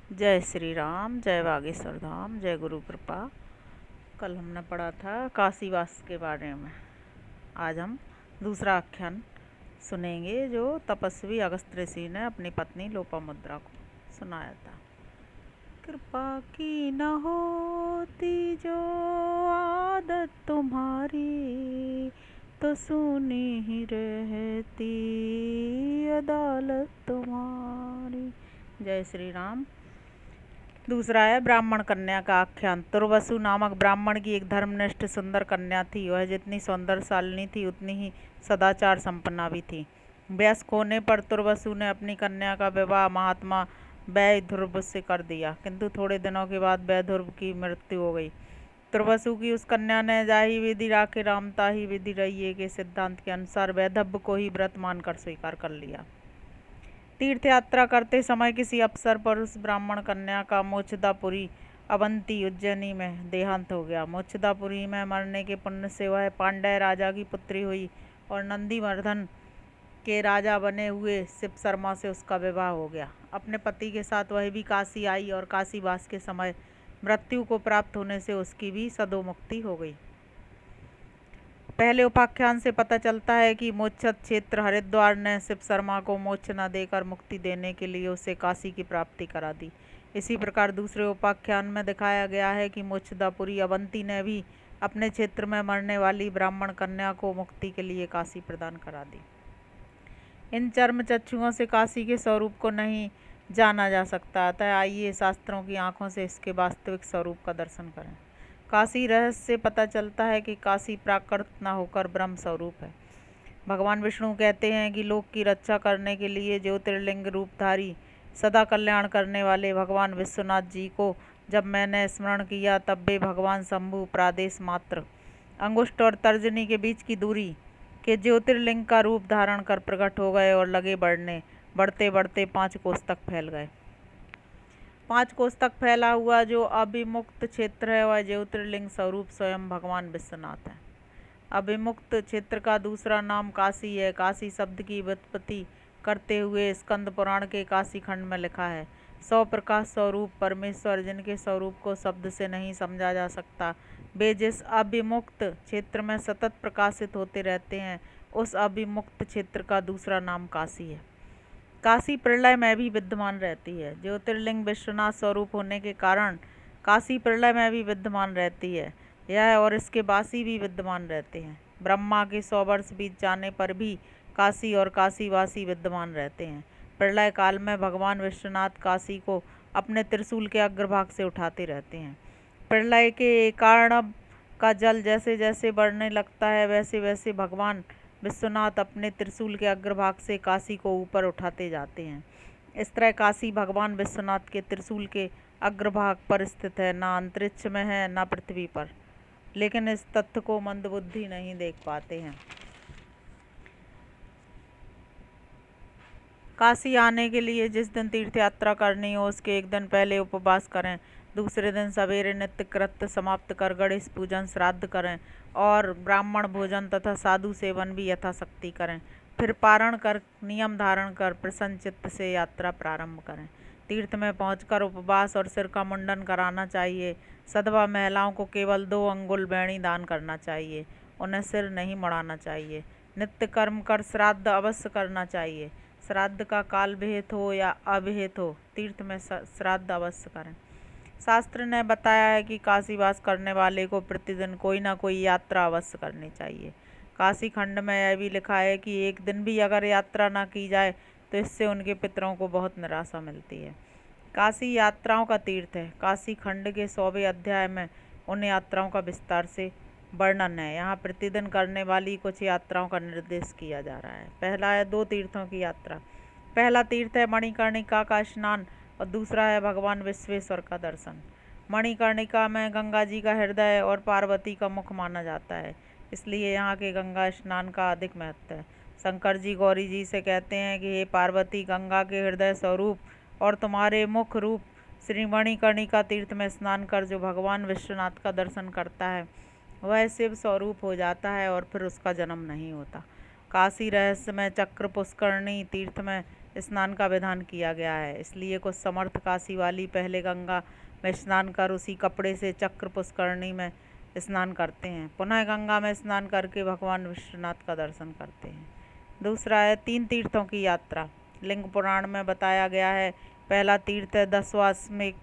जय श्री राम, जय बागेश्वर धाम, जय गुरु कृपा। कल हमने पढ़ा था काशीवास के बारे में। आज हम दूसरा आख्यान सुनेंगे जो तपस्वी अगस्त्य ऋषि ने अपनी पत्नी लोपामुद्रा को सुनाया था। कृपा की न होती जो आदत तुम्हारी, तो सुनी ही रहती अदालत तुम्हारी। जय श्री राम। दूसरा है ब्राह्मण कन्या का आख्यान। तुर्वसु नामक ब्राह्मण की एक धर्मनिष्ठ सुंदर कन्या थी। वह जितनी सौंदर्यशालिनी थी उतनी ही सदाचार संपन्ना भी थी। वयस्क होने पर तुर्वसु ने अपनी कन्या का विवाह महात्मा वैध्रुव से कर दिया, किंतु थोड़े दिनों के बाद वैध्रुव की मृत्यु हो गई। तुर्वसु की उस कन्या ने जाहि विधि राखे रामता ही विधि रहिए के सिद्धांत के अनुसार वैधव्य को ही व्रत मानकर स्वीकार कर लिया। तीर्थ यात्रा करते समय किसी अवसर पर उस ब्राह्मण कन्या का मोक्षदापुरी अवंती उज्जैनी में देहांत हो गया। मोक्षदापुरी में मरने के पुण्य से वह पांड्य राजा की पुत्री हुई और नंदीवर्धन के राजा बने हुए शिव शर्मा से उसका विवाह हो गया। अपने पति के साथ वह भी काशी आई और काशीवास के समय मृत्यु को प्राप्त होने से उसकी भी सदोमुक्ति हो गई। पहले उपाख्यान से पता चलता है कि मोक्षद क्षेत्र हरिद्वार ने शिव शर्मा को मोक्ष न देकर मुक्ति देने के लिए उसे काशी की प्राप्ति करा दी। इसी प्रकार दूसरे उपाख्यान में दिखाया गया है कि मोक्षदापुरी अवंती ने भी अपने क्षेत्र में मरने वाली ब्राह्मण कन्या को मुक्ति के लिए काशी प्रदान करा दी। इन चर्म चक्षुओं से काशी के स्वरूप को नहीं जाना जा सकता, अतः आइए शास्त्रों की आंखों से इसके वास्तविक स्वरूप का दर्शन करें। काशी रहस्य से पता चलता है कि काशी प्राकृत न होकर ब्रह्म स्वरूप है। भगवान विष्णु कहते हैं कि लोक की रक्षा करने के लिए ज्योतिर्लिंग रूपधारी सदा कल्याण करने वाले भगवान विश्वनाथ जी को जब मैंने स्मरण किया तब वे भगवान शंभु प्रादेश मात्र अंगुष्ठ और तर्जनी के बीच की दूरी के ज्योतिर्लिंग का रूप धारण कर प्रकट हो गए और लगे बढ़ने। बढ़ते बढ़ते 5 कोस तक फैल गए। 5 कोस तक फैला हुआ जो अभिमुक्त क्षेत्र है वह ज्योतिर्लिंग स्वरूप स्वयं भगवान विश्वनाथ है। अभिमुक्त क्षेत्र का दूसरा नाम काशी है। काशी शब्द की व्युत्पत्ति करते हुए स्कंद पुराण के काशी खंड में लिखा है, 100 प्रकाश स्वरूप परमेश्वर जिनके स्वरूप को शब्द से नहीं समझा जा सकता, वे जिस अभिमुक्त क्षेत्र में सतत प्रकाशित होते रहते हैं, उस अभिमुक्त क्षेत्र का दूसरा नाम काशी है। काशी प्रलय में भी विद्यमान रहती है। ज्योतिर्लिंग विश्वनाथ स्वरूप होने के कारण काशी प्रलय में भी विद्यमान रहती है। यह और इसके वासी भी विद्यमान रहते हैं। ब्रह्मा के 100 वर्ष बीत जाने पर भी काशी और काशीवासी विद्यमान रहते हैं। प्रलय काल में भगवान विश्वनाथ काशी को अपने त्रिशूल के अग्रभाग से उठाते रहते हैं। प्रलय के कारण का जल जैसे जैसे बढ़ने लगता है वैसे वैसे भगवान विश्वनाथ अपने त्रिशूल के अग्रभाग से काशी को ऊपर उठाते जाते हैं। इस तरह काशी भगवान विश्वनाथ के त्रिशूल के अग्रभाग पर स्थित है, न अंतरिक्ष में है न पृथ्वी पर। लेकिन इस तथ्य को मंदबुद्धि नहीं देख पाते हैं। काशी आने के लिए जिस दिन तीर्थ यात्रा करनी हो उसके एक दिन पहले उपवास करें। दूसरे दिन सवेरे नित्य कृत्य समाप्त कर गणेश पूजन श्राद्ध करें और ब्राह्मण भोजन तथा साधु सेवन भी यथाशक्ति करें। फिर पारण कर नियम धारण कर प्रसन्न चित्त से यात्रा प्रारंभ करें। तीर्थ में पहुंचकर उपवास और सिर का मुंडन कराना चाहिए। सधवा महिलाओं को केवल 2 अंगुल बेणी दान करना चाहिए, उन्हें सिर नहीं मुड़ाना चाहिए। नित्य कर्म कर श्राद्ध अवश्य करना चाहिए। श्राद्ध का काल विहित हो या अविहित हो, तीर्थ में श्राद्ध अवश्य करें। शास्त्र ने बताया है कि काशीवास करने वाले को प्रतिदिन कोई ना कोई यात्रा अवश्य करनी चाहिए। काशी खंड में यह भी लिखा है कि एक दिन भी अगर यात्रा ना की जाए तो इससे उनके पितरों को बहुत निराशा मिलती है। काशी यात्राओं का तीर्थ है। काशी खंड के 100वें अध्याय में उन यात्राओं का विस्तार से वर्णन है। यहाँ प्रतिदिन करने वाली कुछ यात्राओं का निर्देश किया जा रहा है। पहला है 2 तीर्थों की यात्रा। पहला तीर्थ है मणिकर्णिका का स्नान और दूसरा है भगवान विश्वेश्वर का दर्शन। मणिकर्णिका में गंगा जी का हृदय और पार्वती का मुख माना जाता है, इसलिए यहाँ के गंगा स्नान का अधिक महत्व है। शंकर जी गौरी जी से कहते हैं कि हे पार्वती, गंगा के हृदय स्वरूप और तुम्हारे मुख रूप श्री मणिकर्णिका तीर्थ में स्नान कर जो भगवान विश्वनाथ का दर्शन करता है वह शिव स्वरूप हो जाता है और फिर उसका जन्म नहीं होता। काशी रहस्य में चक्र पुष्करणी तीर्थ में स्नान का विधान किया गया है। इसलिए कुछ समर्थ काशी वाली पहले गंगा में स्नान कर उसी कपड़े से चक्र पुष्करणी में स्नान करते हैं, पुनः गंगा में स्नान करके भगवान विश्वनाथ का दर्शन करते हैं। दूसरा है 3 तीर्थों की यात्रा। लिंग पुराण में बताया गया है, पहला तीर्थ है दशवाश्मेघ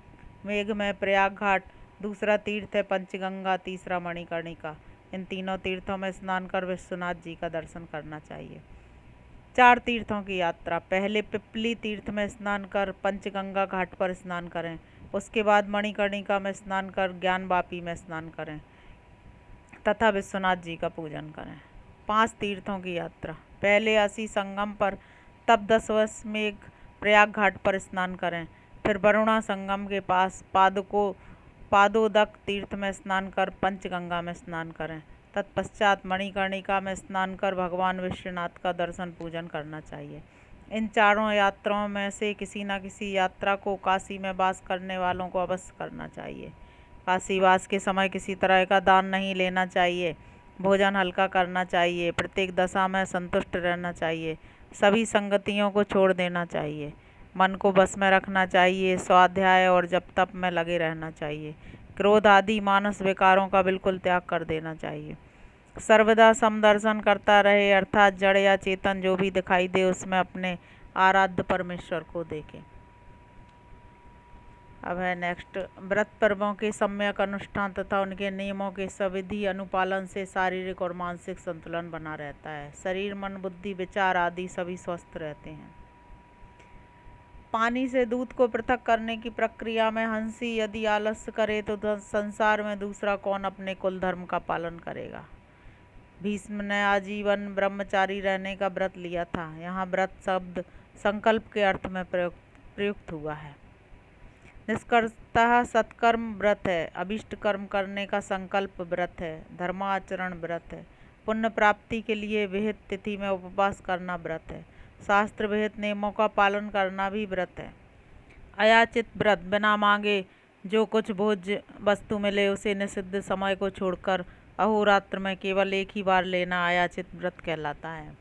मेघ में प्रयाग घाट, दूसरा तीर्थ है पंचगंगा, तीसरा मणिकर्णिका। इन तीनों तीर्थों में स्नान कर विश्वनाथ जी का दर्शन करना चाहिए। 4 तीर्थों की यात्रा। पहले पिपली तीर्थ में स्नान कर पंचगंगा घाट पर स्नान करें, उसके बाद मणिकर्णिका में स्नान कर ज्ञानवापी में स्नान करें तथा विश्वनाथ जी का पूजन करें। 5 तीर्थों की यात्रा। पहले असी संगम पर, तब दशवाश्मेघ प्रयाग घाट पर स्नान करें, फिर वरुणा संगम के पास पादोदक तीर्थ में स्नान कर पंचगंगा में स्नान करें, तत्पश्चात मणिकर्णिका में स्नान कर भगवान विश्वनाथ का दर्शन पूजन करना चाहिए। इन चारों यात्राओं में से किसी न किसी यात्रा को काशी में वास करने वालों को अवश्य करना चाहिए। काशीवास के समय किसी तरह का दान नहीं लेना चाहिए, भोजन हल्का करना चाहिए, प्रत्येक दशा में संतुष्ट रहना चाहिए, सभी संगतियों को छोड़ देना चाहिए, मन को बस में रखना चाहिए, स्वाध्याय और जप तप में लगे रहना चाहिए, क्रोध आदि मानस विकारों का बिल्कुल त्याग कर देना चाहिए, सर्वदा समदर्शन करता रहे, अर्थात जड़ या चेतन जो भी दिखाई दे उसमें अपने आराध्य परमेश्वर को देखे। अब है नेक्स्ट, व्रत पर्वों के सम्यक अनुष्ठान तथा उनके नियमों के सविधि अनुपालन से शारीरिक और मानसिक संतुलन बना रहता है। शरीर, मन, बुद्धि, विचार आदि सभी स्वस्थ रहते हैं। पानी से दूध को पृथक करने की प्रक्रिया में हंसी यदि आलस्य करे तो संसार में दूसरा कौन अपने कुल धर्म का पालन करेगा। भीष्म ने आजीवन ब्रह्मचारी रहने का व्रत लिया था। यहाँ व्रत शब्द संकल्प के अर्थ में प्रयुक्त हुआ है। निष्कर्षतः सत्कर्म व्रत है, अभिष्ट कर्म करने का संकल्प व्रत है, धर्माचरण व्रत है, पुण्य प्राप्ति के लिए विहित तिथि में उपवास करना व्रत है, शास्त्र विहित नियमों का पालन करना भी व्रत है। अयाचित व्रत, बिना मांगे जो कुछ भोज्य वस्तु मिले उसे निषिद्ध समय को छोड़कर अहोरात्र में केवल एक ही बार लेना अयाचित व्रत कहलाता है।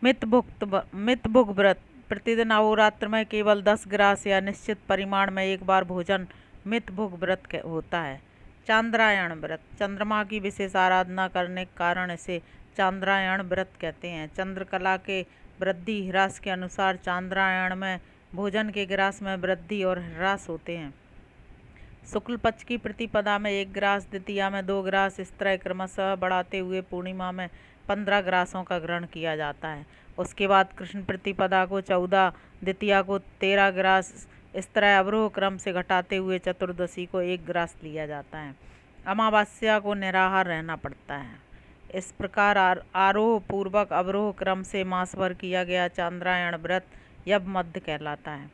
मितभुक व्रत, प्रतिदिन अहोरात्र में केवल 10 ग्रास या निश्चित परिमाण में एक बार भोजन मितभुक व्रत होता है। चांद्रायण व्रत, चंद्रमा की विशेष आराधना करने के कारण इसे चांद्रायण व्रत कहते हैं। चंद्रकला के वृद्धि ह्रास के अनुसार चांद्रायण में भोजन के ग्रास में वृद्धि और ह्रास होते हैं। शुक्ल पक्ष की प्रतिपदा में 1 ग्रास, द्वितीया में 2 ग्रास, इस तरह क्रमशः बढ़ाते हुए पूर्णिमा में 15 ग्रासों का ग्रहण किया जाता है। उसके बाद कृष्ण प्रतिपदा को 14, द्वितीया को 13 ग्रास, इस तरह अवरोह क्रम से घटाते हुए चतुर्दशी को 1 ग्रास लिया जाता है। अमावस्या को निराहार रहना पड़ता है। इस प्रकार आरोह पूर्वक अवरोह क्रम से मास भर किया गया चांद्रायण व्रत यब मध्य कहलाता है।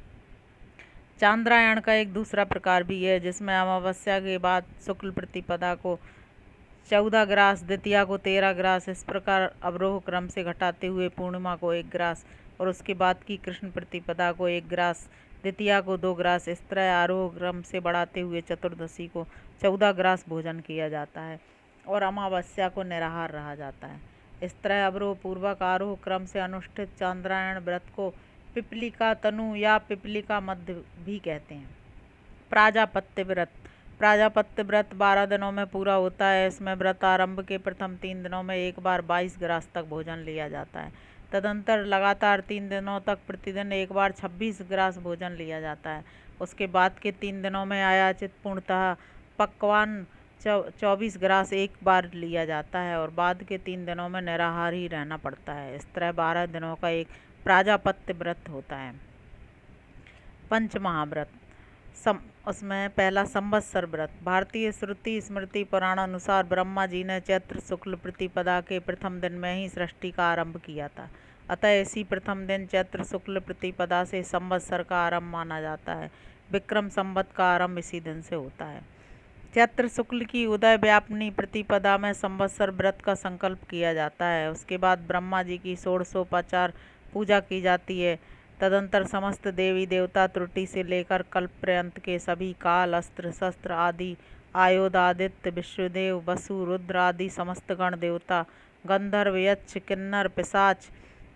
चांद्रायण का एक दूसरा प्रकार भी है जिसमें अमावस्या के बाद शुक्ल प्रतिपदा को 14 ग्रास, द्वितीया को 13 ग्रास, इस प्रकार अवरोह क्रम से घटाते हुए पूर्णिमा को 1 ग्रास और उसके बाद की कृष्ण प्रतिपदा को 1 ग्रास, द्वितीया को 2 ग्रास, इस तरह आरोह क्रम से बढ़ाते हुए चतुर्दशी को 14 ग्रास भोजन किया जाता है और अमावस्या को निराहार रहा जाता है। इस तरह अवरोह पूर्वक आरोह क्रम से अनुष्ठित चांद्रायण व्रत को पिपलिका तनु या पिपलिका मध्य भी कहते हैं। प्राजापत्य व्रत, प्राजापत्य व्रत 12 दिनों में पूरा होता है। इसमें व्रत आरंभ के प्रथम 3 दिनों में एक बार 22 ग्रास तक भोजन लिया जाता है। तदंतर लगातार 3 दिनों तक प्रतिदिन एक बार 26 ग्रास भोजन लिया जाता है। उसके बाद के 3 दिनों में आयाचित पूर्णतः पकवान 24 ग्रास एक बार लिया जाता है और बाद के 3 दिनों में निराहार ही रहना पड़ता है। इस तरह 12 दिनों का एक प्राजापत्य व्रत होता है। पंच महाव्रत, उसमें पहला संवत्सर व्रत। भारतीय श्रुति स्मृति पुराण अनुसार ब्रह्मा जी ने चैत्र शुक्ल प्रतिपदा के प्रथम दिन में ही सृष्टि का आरंभ किया था। अतः इसी प्रथम दिन चैत्र शुक्ल प्रतिपदा से संवत्सर का आरंभ माना जाता है। विक्रम संवत का आरंभ इसी दिन से होता है। चैत्र शुक्ल की उदय व्यापनी प्रतिपदा में संवत्सर व्रत का संकल्प किया जाता है। उसके बाद ब्रह्मा जी की षोडशोपचार पूजा की जाती है। तदंतर समस्त देवी देवता त्रुटि से लेकर कल्प पर्यंत के सभी काल, अस्त्र शस्त्र आदि, आयुध, आदित्य, विश्वदेव, वसु, रुद्र आदि समस्त गण देवता, गंधर्व, यक्ष, किन्नर, पिशाच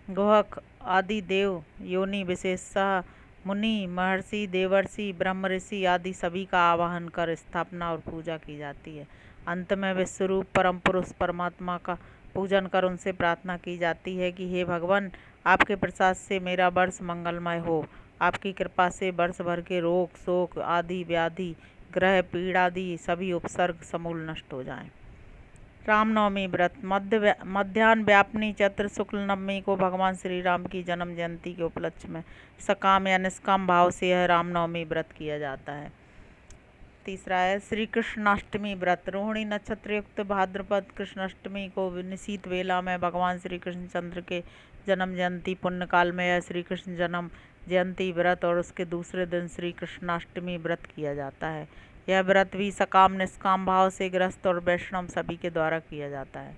गुहक आदि देव योनि विशेषतः मुनि, महर्षि, देवर्षि, ब्रह्म ऋषि आदि सभी का आवाहन कर स्थापना और पूजा की जाती है। अंत में विश्वरूप परम पुरुष परमात्मा का पूजन कर उनसे प्रार्थना की जाती है कि हे भगवान, आपके प्रसाद से मेरा वर्ष मंगलमय हो। आपकी कृपा से वर्ष भर के रोग, शोक आदि व्याधि, ग्रह पीड़ा आदि सभी उपसर्ग समूल नष्ट हो जाएं। रामनवमी व्रत मध्याह्न व्यापनी चैत्र शुक्ल नवमी को भगवान श्री राम की जन्म जयंती के उपलक्ष्य में सकाम या निष्काम भाव से यह रामनवमी व्रत किया जाता है। तीसरा है श्री कृष्णाष्टमी व्रत। रोहिणी नक्षत्र युक्त भाद्रपद कृष्णाष्टमी को निशीत वेला में भगवान श्री कृष्णचंद्र के जन्म जयंती पुण्य काल में यह श्री कृष्ण जन्म जयंती व्रत और उसके दूसरे दिन श्री कृष्णाष्टमी व्रत किया जाता है। यह व्रत भी सकाम निष्काम भाव से गृहस्थ और वैष्णव सभी के द्वारा किया जाता है।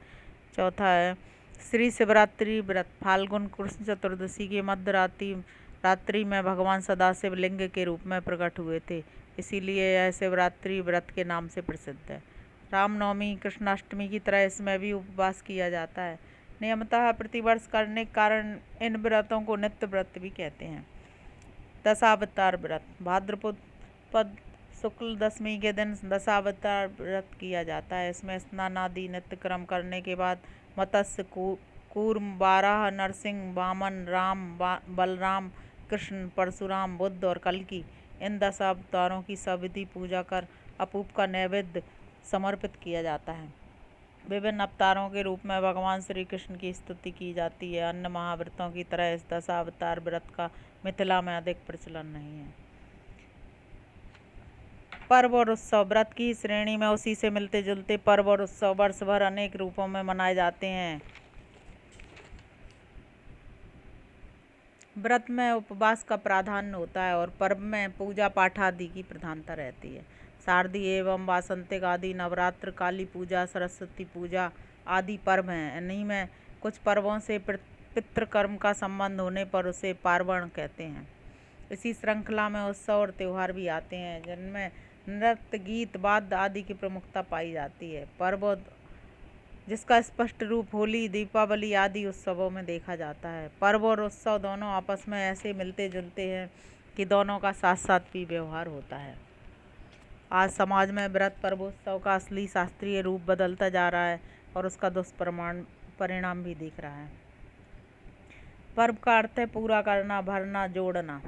चौथा है श्री शिवरात्रि व्रत। फाल्गुन कृष्ण चतुर्दशी की मध्य रात्रि में भगवान सदाशिव लिंग के रूप में प्रकट हुए थे, इसीलिए यह शिवरात्रि व्रत के नाम से प्रसिद्ध है। रामनवमी कृष्णाष्टमी की तरह इसमें भी उपवास किया जाता है। नियमतः प्रतिवर्ष करने के कारण इन व्रतों को नित्य व्रत भी कहते हैं। दशावतार व्रत। भाद्रपद शुक्ल दशमी के दिन दशावतार व्रत किया जाता है। इसमें स्नान आदि नित्य कर्म करने के बाद मत्स्य, कूर्म, वाराह, नरसिंह, वामन, राम, बलराम, कृष्ण, परशुराम, बुद्ध और कल्कि इन 10 अवतारों की सविधि पूजा कर अपूप का नैवेद्य समर्पित किया जाता है। विभिन्न अवतारों के रूप में भगवान श्री कृष्ण की स्तुति की जाती है। अन्य महाव्रतों की तरह इस दशावतार व्रत का मिथिला में अधिक प्रचलन नहीं है। पर्व और उत्सव। व्रत की श्रेणी में उसी से मिलते जुलते पर्व और उत्सव वर्ष भर अनेक रूपों में मनाए जाते हैं। व्रत में उपवास का प्राधान्य होता है और पर्व में पूजा पाठ आदि की प्रधानता रहती है। शारदीय एवं वासंतिक आदि नवरात्र, काली पूजा, सरस्वती पूजा आदि पर्व हैं। इन्हीं में कुछ पर्वों से पितृकर्म का संबंध होने पर उसे पार्वण कहते हैं। इसी श्रृंखला में उत्सव और त्यौहार भी आते हैं जिनमें नृत्य, गीत, वाद्य आदि की प्रमुखता पाई जाती है। पर्व जिसका स्पष्ट रूप होली, दीपावली आदि उत्सवों में देखा जाता है। पर्व और उत्सव दोनों आपस में ऐसे मिलते जुलते हैं कि दोनों का साथ साथ भी व्यवहार होता है। आज समाज में व्रत, पर्व, उत्सव का असली शास्त्रीय रूप बदलता जा रहा है और उसका दुष्परिणाम भी दिख रहा है। पर्व का अर्थ है पूरा करना, भरना, जोड़ना।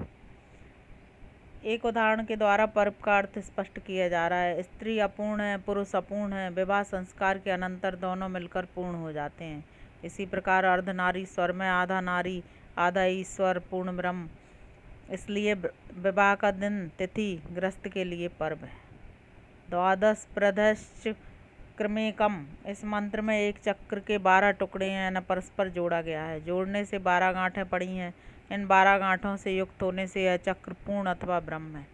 एक उदाहरण के द्वारा पर्व का अर्थ स्पष्ट किया जा रहा है। स्त्री अपूर्ण है, पुरुष अपूर्ण है, विवाह संस्कार के अनंतर दोनों मिलकर पूर्ण हो जाते हैं। इसी प्रकार अर्धनारीश्वर में आधा नारी, आधा ईश्वर, पूर्ण ब्रह्म। इसलिए विवाह का दिन, तिथि गृहस्थ के लिए पर्व है। द्वादश प्रदश्च क्रमेकम। इस मंत्र में एक चक्र के 12 टुकड़े हैं न परस्पर जोड़ा गया है। जोड़ने से 12 गांठें पड़ी हैं। इन 12 गांठों से युक्त होने से यह चक्र पूर्ण अथवा ब्रह्म है।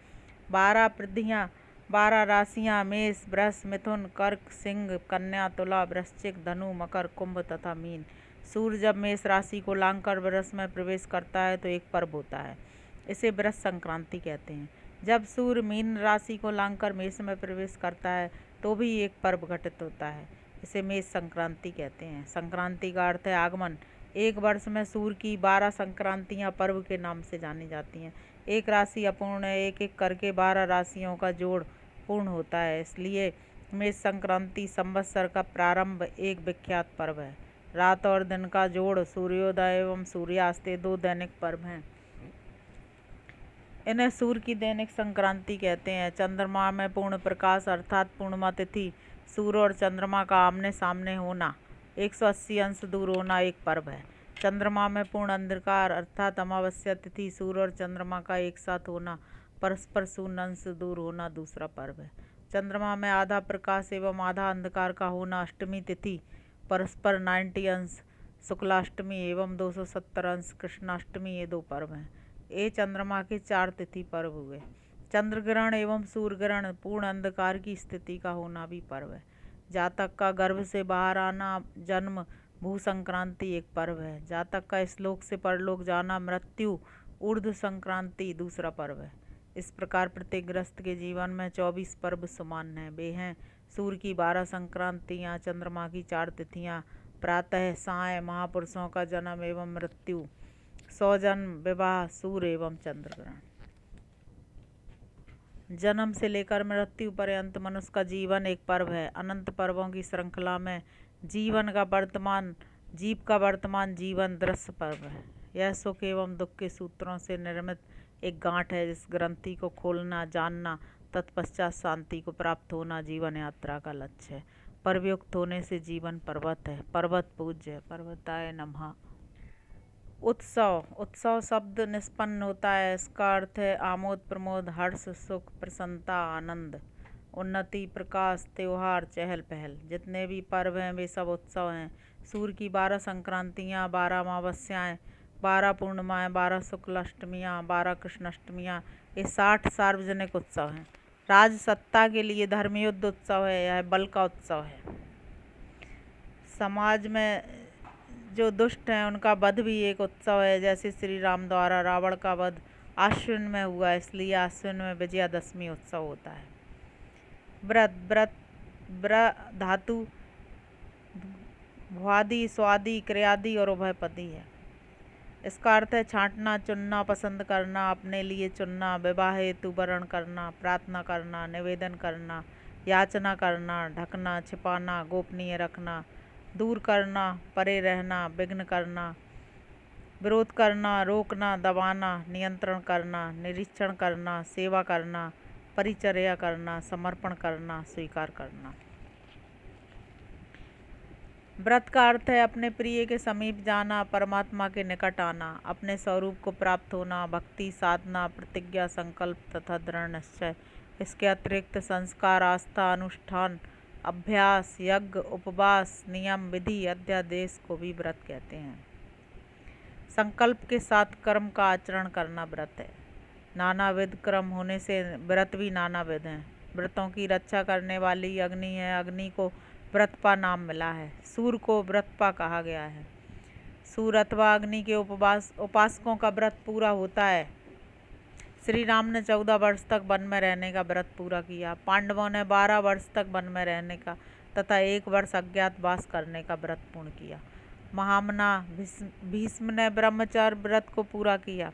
12 पृथियाँ, 12 राशियाँ मेष, वृष, मिथुन, कर्क, सिंह, कन्या, तुला, वृश्चिक, धनु, मकर, कुंभ तथा मीन। सूर्य जब मेष राशि को लांघकर वृष में प्रवेश करता है तो एक पर्व होता है, इसे वृष संक्रांति कहते हैं। जब सूर्य मीन राशि को लांघकर मेष में प्रवेश करता है तो भी एक पर्व घटित होता है, इसे मेष संक्रांति कहते हैं। संक्रांति का अर्थ है आगमन। एक वर्ष में सूर्य की 12 संक्रांतियाँ पर्व के नाम से जानी जाती हैं। एक राशि अपूर्ण है, एक एक करके 12 राशियों का जोड़ पूर्ण होता है, इसलिए मेष संक्रांति संवत्सर का प्रारंभ एक विख्यात पर्व है। रात और दिन का जोड़, सूर्योदय एवं सूर्यास्त, 2 दैनिक पर्व हैं। इन्हें सूर्य की दैनिक संक्रांति कहते हैं। चंद्रमा में पूर्ण प्रकाश अर्थात पूर्णिमा तिथि, सूर्य और चंद्रमा का आमने सामने होना, 180 अंश दूर होना एक पर्व है। चंद्रमा में पूर्ण अंधकार अर्थात अमावस्या तिथि, सूर्य और चंद्रमा का एक साथ होना, परस्पर शून्य अंश दूर होना दूसरा पर्व है। चंद्रमा में आधा प्रकाश एवं आधा अंधकार का होना, अष्टमी तिथि, परस्पर 90 अंश शुक्लाष्टमी एवं 270 अंश कृष्णाष्टमी, ये 2 पर्व हैं। ये चंद्रमा के 4 तिथि पर्व हुए। चंद्र ग्रहण एवं सूर्य ग्रहण, पूर्ण अंधकार की स्थिति का होना भी पर्व है। जातक का गर्भ से बाहर आना, जन्म, भू संक्रांति एक पर्व है। जातक का इस लोक से परलोक जाना, मृत्यु, ऊर्ध्व संक्रांति दूसरा पर्व है। इस प्रकार प्रत्येक गृहस्थ के जीवन में 24 पर्व समान हैं। वे हैं सूर्य की 12 संक्रांतियाँ, चंद्रमा की 4 तिथियाँ, प्रातः साय महापुरुषों का जन्म एवं मृत्यु, 100 जन्म, विवाह, सूर्य एवं चंद्र ग्रहण। जन्म से लेकर मृत्यु पर्यंत मनुष्य का जीवन एक पर्व है। अनंत पर्वों की श्रृंखला में जीव का वर्तमान जीवन दृश्य पर्व है। यह सुख एवं दुख के सूत्रों से निर्मित एक गांठ है, जिस ग्रंथि को खोलना, जानना, तत्पश्चात शांति को प्राप्त होना जीवन यात्रा का लक्ष्य है। पर्वयुक्त होने से जीवन पर्वत है, पर्वत पूज्य है, पर्वताय नमः। उत्सव शब्द निष्पन्न होता है। इसका अर्थ है आमोद प्रमोद, हर्ष, सुख, प्रसन्नता, आनंद, उन्नति, प्रकाश, त्योहार, चहल पहल। जितने भी पर्व हैं वे सब उत्सव हैं। सूर्य की 12 संक्रांतियाँ, 12 अमावस्याएँ, 12 पूर्णिमाएँ, 12 शुक्ल अष्टमियाँ, 12 कृष्ण अष्टमियाँ, ये 60 सार्वजनिक उत्सव हैं। राज सत्ता के लिए धर्मयुद्ध उत्सव है, यह बल का उत्सव है। समाज में जो दुष्ट हैं उनका वध भी एक उत्सव है। जैसे श्री राम द्वारा रावण का वध आश्विन में हुआ, इसलिए आश्विन में विजयादशमी उत्सव होता है। व्रत धातु भ्वादि, स्वादि, क्रियादि और उभयपदी है। इसका अर्थ है छांटना, चुनना, पसंद करना, अपने लिए चुनना, विवाह हेतु वरण करना, प्रार्थना करना, निवेदन करना, याचना करना, ढकना, छिपाना, गोपनीय रखना, दूर करना, परे रहना, विघ्न करना, विरोध करना, रोकना, दबाना, नियंत्रण करना, निरीक्षण करना, सेवा करना, परिचर्या करना, समर्पण करना, स्वीकार करना। व्रत का अर्थ है अपने प्रिय के समीप जाना, परमात्मा के निकट आना, अपने स्वरूप को प्राप्त होना, भक्ति, साधना, प्रतिज्ञा, संकल्प तथा दृढ़ निश्चय। इसके अतिरिक्त संस्कार, आस्था, अनुष्ठान, अभ्यास, यज्ञ, उपवास, नियम, विधि, अध्यादेश को भी व्रत कहते हैं। संकल्प के साथ कर्म का आचरण करना व्रत है। नानाविध कर्म होने से व्रत भी नानाविध हैं। व्रतों की रक्षा करने वाली अग्नि है, अग्नि को व्रतपा नाम मिला है। सूर्य को व्रतपा कहा गया है। सूर्य अथवा अग्नि के उपासकों का व्रत पूरा होता है। श्री राम ने 14 वर्ष तक वन में रहने का व्रत पूरा किया। पांडवों ने 12 वर्ष तक वन में रहने का तथा 1 वर्ष अज्ञातवास करने का व्रत पूर्ण किया। महामना भीष्म ने ब्रह्मचर्य व्रत को पूरा किया।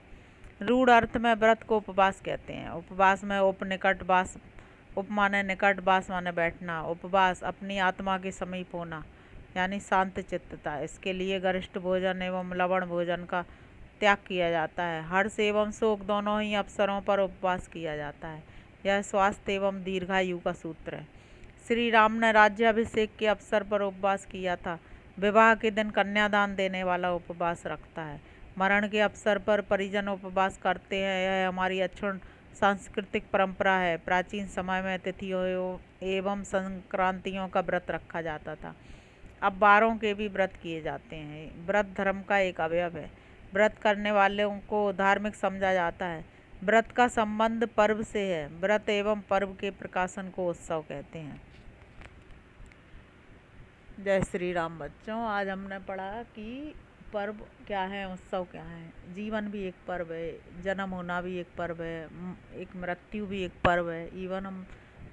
रूढ़ अर्थ में व्रत को उपवास कहते हैं। उपवास में उप माने निकट, वास माने बैठना। उपवास अपनी आत्मा के समीप होना यानी शांत चित्तता। इसके लिए गरिष्ठ भोजन एवं लवण भोजन का त्याग किया जाता है। हर्ष एवं शोक दोनों ही अवसरों पर उपवास किया जाता है। यह स्वास्थ्य एवं दीर्घायु का सूत्र है। श्री राम ने राज्याभिषेक के अवसर पर उपवास किया था। विवाह के दिन कन्यादान देने वाला उपवास रखता है। मरण के अवसर पर परिजन उपवास करते हैं। यह हमारी अक्षुण्ण सांस्कृतिक परंपरा है। प्राचीन समय में तिथियों एवं संक्रांतियों का व्रत रखा जाता था। अब वारों के भी व्रत किए जाते हैं। व्रत धर्म का एक अवयव है। व्रत करने वालों को धार्मिक समझा जाता है। व्रत का संबंध पर्व से है। व्रत एवं पर्व के प्रकाशन को उत्सव कहते हैं। जय श्री राम बच्चों, आज हमने पढ़ा कि पर्व क्या है, उत्सव क्या है। जीवन भी एक पर्व है, जन्म होना भी एक पर्व है, एक मृत्यु भी एक पर्व है। इवन हम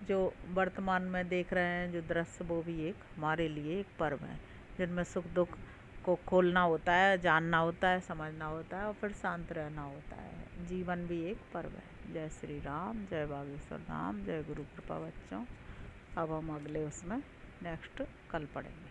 जो वर्तमान में देख रहे हैं जो दृश्य, वो भी एक हमारे लिए एक पर्व है, जिनमें सुख दुख को खोलना होता है, जानना होता है, समझना होता है और फिर शांत रहना होता है। जीवन भी एक पर्व है। जय श्री राम, जय बागेश्वर धाम, जय गुरु कृपा बच्चों। अब हम अगले उसमें नेक्स्ट कल पढ़ेंगे।